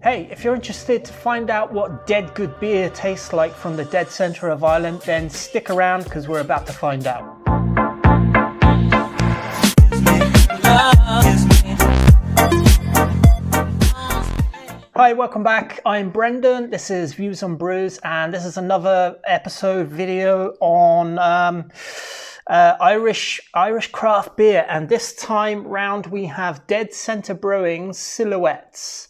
Hey, if you're interested to find out what dead good beer tastes like from the dead centre of Ireland, then stick around because we're about to find out. Hi, welcome back. I'm Brendan. This is Views on Brews, and this is another episode video on Irish craft beer. And this time round, we have Dead Centre Brewing's Silhouettes.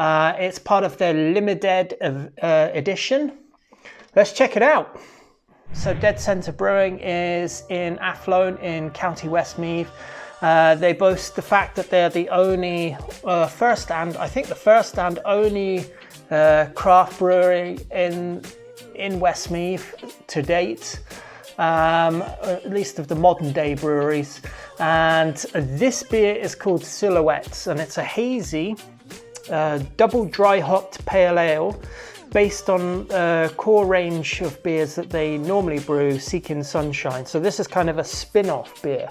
It's part of their limited edition. Let's check it out. So Dead Centre Brewing is in Athlone in County Westmeath. They boast the fact that they're the only first and only craft brewery in Westmeath to date, at least of the modern day breweries. And this beer is called Silhouettes, and it's a hazy double dry hopped pale ale based on a core range of beers that they normally brew, Seeking Sunshine. So this is kind of a spin-off beer.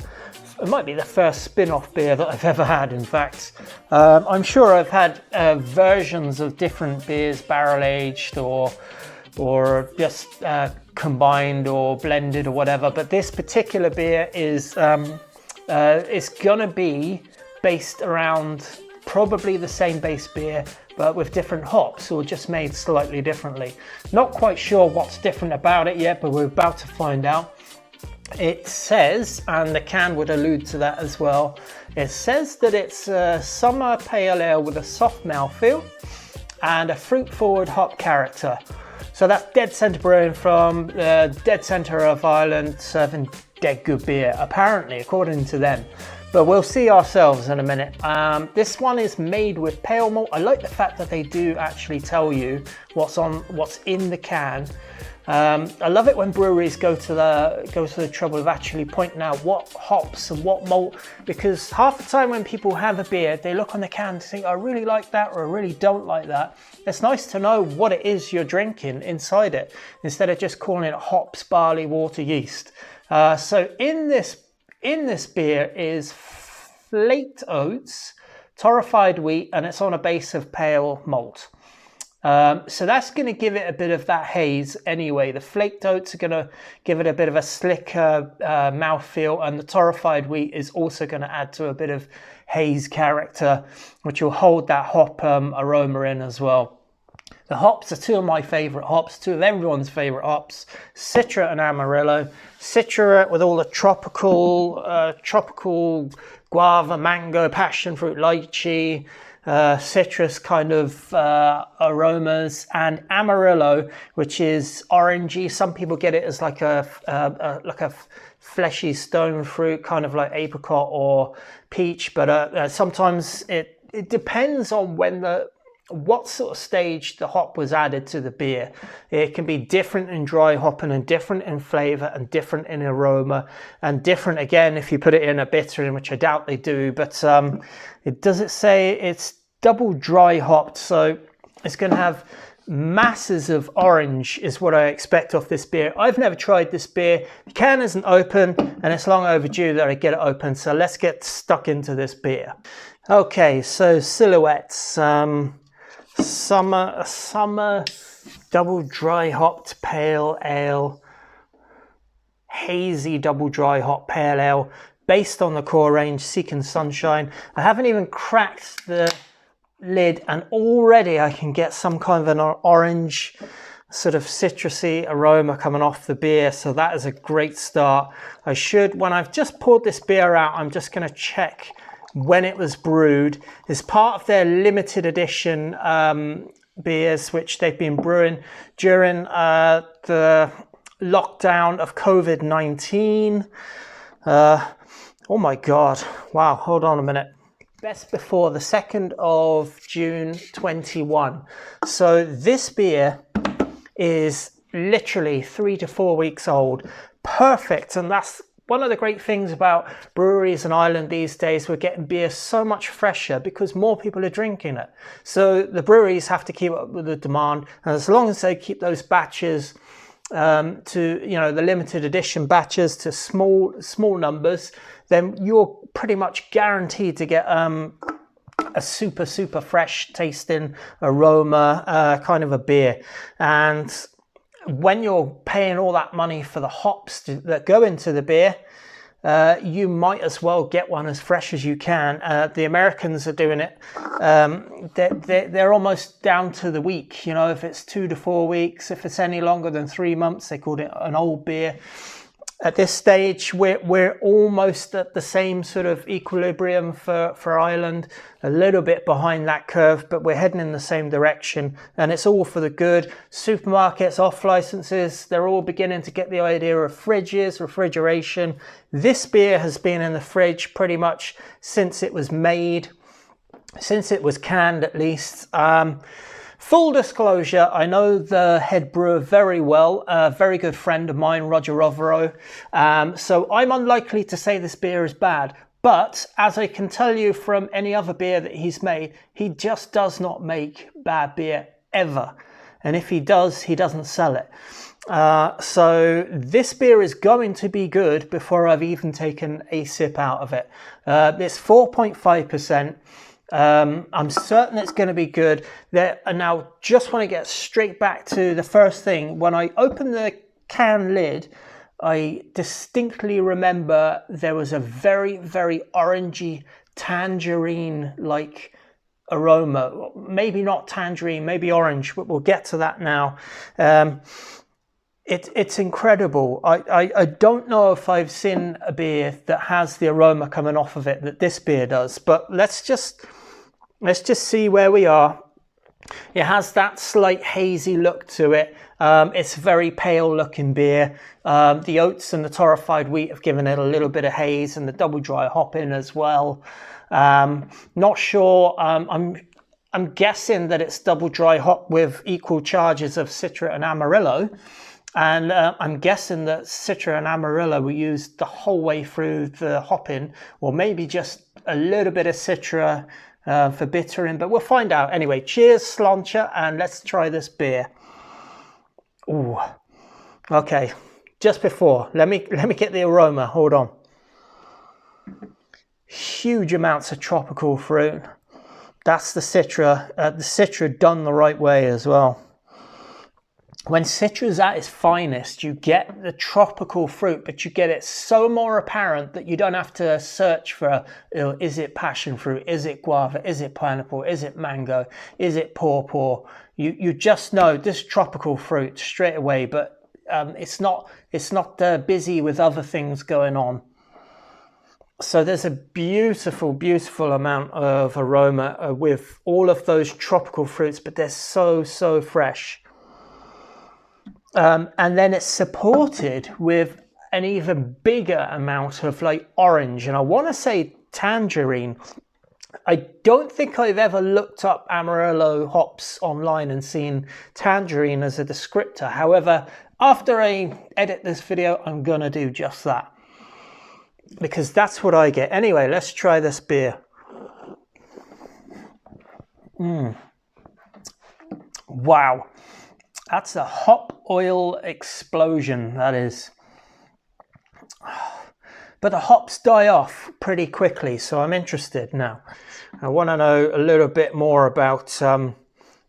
It might be the first spin-off beer that I've ever had, in fact. I'm sure I've had versions of different beers, barrel-aged or just combined or blended or whatever, but this particular beer is gonna be based around probably the same base beer, but with different hops or just made slightly differently. Not quite sure what's different about it yet, but we're about to find out. It says, and the can would allude to that as well, it says that it's a summer pale ale with a soft mouthfeel and a fruit-forward hop character. So that's Dead Centre Brewing from the Dead Centre of Ireland, serving dead good beer, apparently, according to them. But we'll see ourselves in a minute. This one is made with pale malt. I like the fact that they do actually tell you what's in the can. I love it when breweries go to the trouble of actually pointing out what hops and what malt, because half the time when people have a beer, they look on the can and think, I really like that or I really don't like that. It's nice to know what it is you're drinking inside it, instead of just calling it hops, barley, water, yeast. So in this beer is flaked oats, torrefied wheat, and it's on a base of pale malt. So that's going to give it a bit of that haze anyway. The flaked oats are going to give it a bit of a slicker mouthfeel, and the torrefied wheat is also going to add to a bit of haze character, which will hold that hop aroma in as well. The hops are two of my favourite hops, two of everyone's favourite hops, Citra and Amarillo. Citra with all the tropical guava, mango, passion fruit, lychee, citrus kind of aromas, and Amarillo, which is orangey. Some people get it as like a fleshy stone fruit, kind of like apricot or peach, but sometimes it depends on what sort of stage the hop was added to the beer. It can be different in dry hopping and different in flavour and different in aroma and different again if you put it in a bitter, in which I doubt they do, but it say it's double dry hopped, so it's going to have masses of orange is what I expect off this beer. I've never tried this beer. The can isn't open and it's long overdue that I get it open, so let's get stuck into this beer. Okay, so Silhouettes. Summer double dry hopped pale ale, hazy double dry hop pale ale based on the core range Seeking Sunshine. I haven't even cracked the lid and already I can get some kind of an orange sort of citrusy aroma coming off the beer, so that is a great start. When I've just poured this beer out, I'm just going to check when it was brewed. It's part of their limited edition beers, which they've been brewing during the lockdown of COVID-19. Oh my God. Wow. Hold on a minute. Best before the 2nd of June 21. So this beer is literally 3 to 4 weeks old. Perfect. And that's one of the great things about breweries in Ireland these days. We're getting beer so much fresher because more people are drinking it. So the breweries have to keep up with the demand. And as long as they keep those batches to, the limited edition batches to small numbers, then you're pretty much guaranteed to get a super fresh tasting aroma kind of a beer. And when you're paying all that money for the hops that go into the beer, you might as well get one as fresh as you can. The Americans are doing it. They're almost down to the week. You know, if it's 2 to 4 weeks, if it's any longer than 3 months, they call it an old beer. At this stage, we're almost at the same sort of equilibrium for Ireland, a little bit behind that curve, but we're heading in the same direction, and it's all for the good. Supermarkets, off licenses, they're all beginning to get the idea of fridges, refrigeration. This beer has been in the fridge pretty much since it was made, since it was canned at least. Full disclosure, I know the head brewer very well, a very good friend of mine, Roger Rovero. So I'm unlikely to say this beer is bad, but as I can tell you from any other beer that he's made, he just does not make bad beer ever. And if he does, he doesn't sell it. So this beer is going to be good before I've even taken a sip out of it. It's 4.5%. I'm certain it's going to be good. And now just want to get straight back to the first thing. When I opened the can lid, I distinctly remember there was a very orangey tangerine like aroma. Maybe not tangerine, maybe orange, but we'll get to that now. It's incredible. I don't know if I've seen a beer that has the aroma coming off of it that this beer does, but let's just see where we are. It has that slight hazy look to it. It's very pale looking beer. The oats and the torrefied wheat have given it a little bit of haze, and the double dry hop in as well. Not sure. I'm guessing that it's double dry hop with equal charges of Citra and Amarillo. And I'm guessing that Citra and Amarillo were used the whole way through the hopping, or maybe just a little bit of Citra for bittering, but we'll find out. Anyway, cheers, Slancha, and let's try this beer. Ooh, okay. Just before, let me get the aroma. Hold on. Huge amounts of tropical fruit. That's the Citra done the right way as well. When Citra's at its finest, you get the tropical fruit, but you get it so more apparent that you don't have to search for, is it passion fruit? Is it guava? Is it pineapple? Is it mango? Is it pawpaw? You just know this tropical fruit straight away, but it's not busy with other things going on. So there's a beautiful amount of aroma with all of those tropical fruits, but they're so fresh. And then it's supported with an even bigger amount of like orange, and I want to say tangerine. I don't think I've ever looked up Amarillo hops online and seen tangerine as a descriptor. However, after I edit this video, I'm gonna do just that, because that's what I get. Anyway, let's try this beer. Wow. That's a hop oil explosion, that is. But the hops die off pretty quickly, so I'm interested now. I want to know a little bit more about,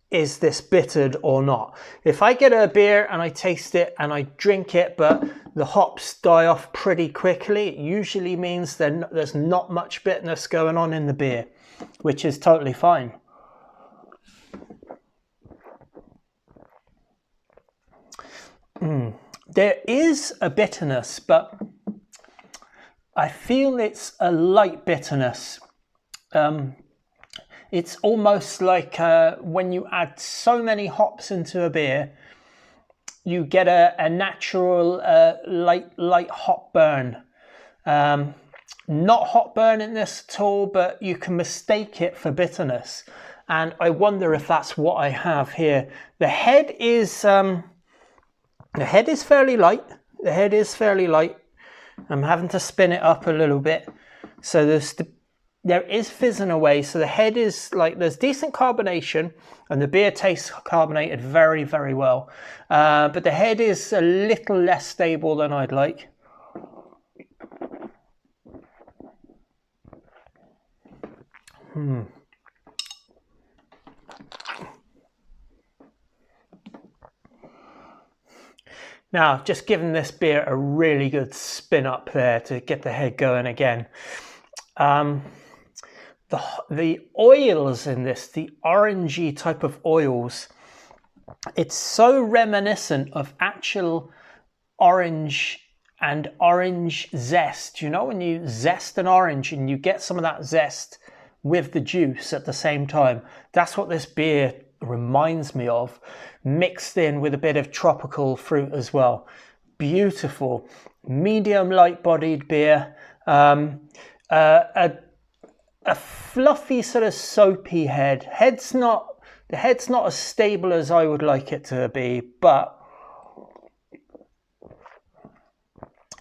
is this bittered or not? If I get a beer and I taste it and I drink it, but the hops die off pretty quickly, it usually means there's not much bitterness going on in the beer, which is totally fine. There is a bitterness, but I feel it's a light bitterness. It's almost like when you add so many hops into a beer, you get a natural light hop burn. Not hot burn in this at all, but you can mistake it for bitterness. And I wonder if that's what I have here. The head is fairly light. The head is fairly light. I'm having to spin it up a little bit. So there is fizzing away. So the head is like, there's decent carbonation, and the beer tastes carbonated very, very well. But the head is a little less stable than I'd like. Now, just giving this beer a really good spin up there to get the head going again. The oils in this, the orangey type of oils, it's so reminiscent of actual orange and orange zest. You know, when you zest an orange and you get some of that zest with the juice at the same time, that's what this beer reminds me of, mixed in with a bit of tropical fruit as well. Beautiful, medium light bodied beer, a fluffy sort of soapy head. The head's not as stable as I would like it to be, but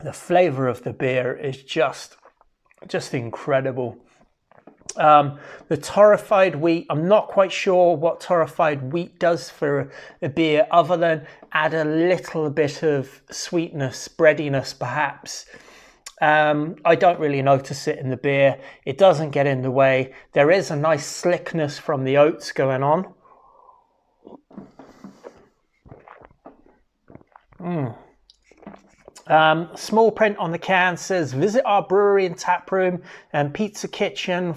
the flavour of the beer is just incredible. The torrefied wheat, I'm not quite sure what torrefied wheat does for a beer other than add a little bit of sweetness, breadiness perhaps. I don't really notice it in the beer. It doesn't get in the way. There is a nice slickness from the oats going on. Small print on the can says, visit our brewery and tap room and pizza kitchen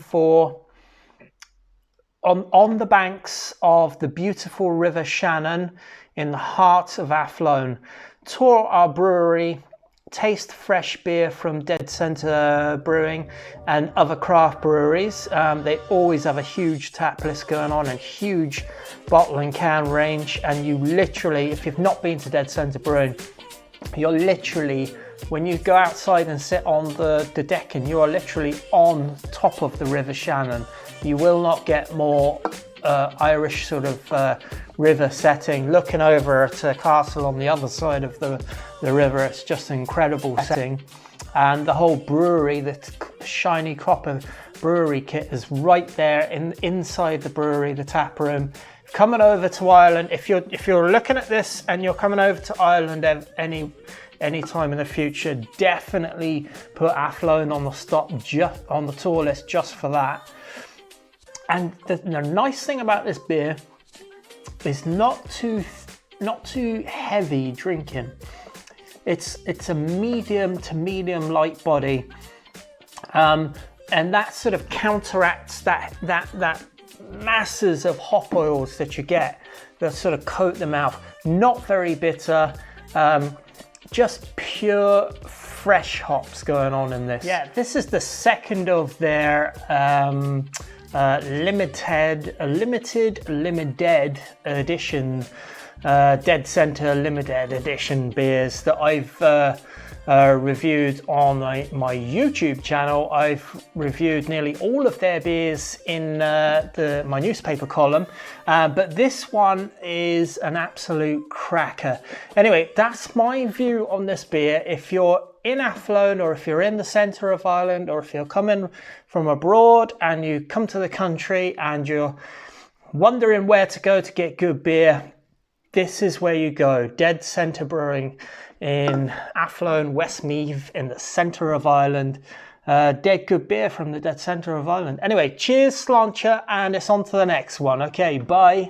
on the banks of the beautiful River Shannon in the heart of Athlone. Tour our brewery, taste fresh beer from Dead Center Brewing and other craft breweries. They always have a huge tap list going on and huge bottle and can range. And you literally, if you've not been to Dead Center Brewing, you're literally, when you go outside and sit on the deck, and you are literally on top of the River Shannon. You will not get more Irish sort of river setting, looking over at a castle on the other side of the river. It's just an incredible setting. And the whole brewery, the shiny copper brewery kit is right there inside the brewery, the tap room. Coming over to Ireland, if you're looking at this and you're coming over to Ireland any time in the future, definitely put Athlone on the tour list just for that. And the nice thing about this beer is not too heavy drinking. It's a medium to medium light body, and that sort of counteracts that masses of hop oils that you get that sort of coat the mouth. Not very bitter, just pure fresh hops going on in this. Yeah, this is the second of their limited edition, Dead Center limited edition beers that I've reviewed on my YouTube channel. I've reviewed nearly all of their beers in my newspaper column, but this one is an absolute cracker. Anyway, that's my view on this beer. If you're in Athlone, or if you're in the centre of Ireland, or if you're coming from abroad and you come to the country and you're wondering where to go to get good beer, this is where you go. Dead Center Brewing in Athlone, Westmeath, in the centre of Ireland. Dead good beer from the dead centre of Ireland. Anyway, cheers, Sláinte, and it's on to the next one. Okay, bye.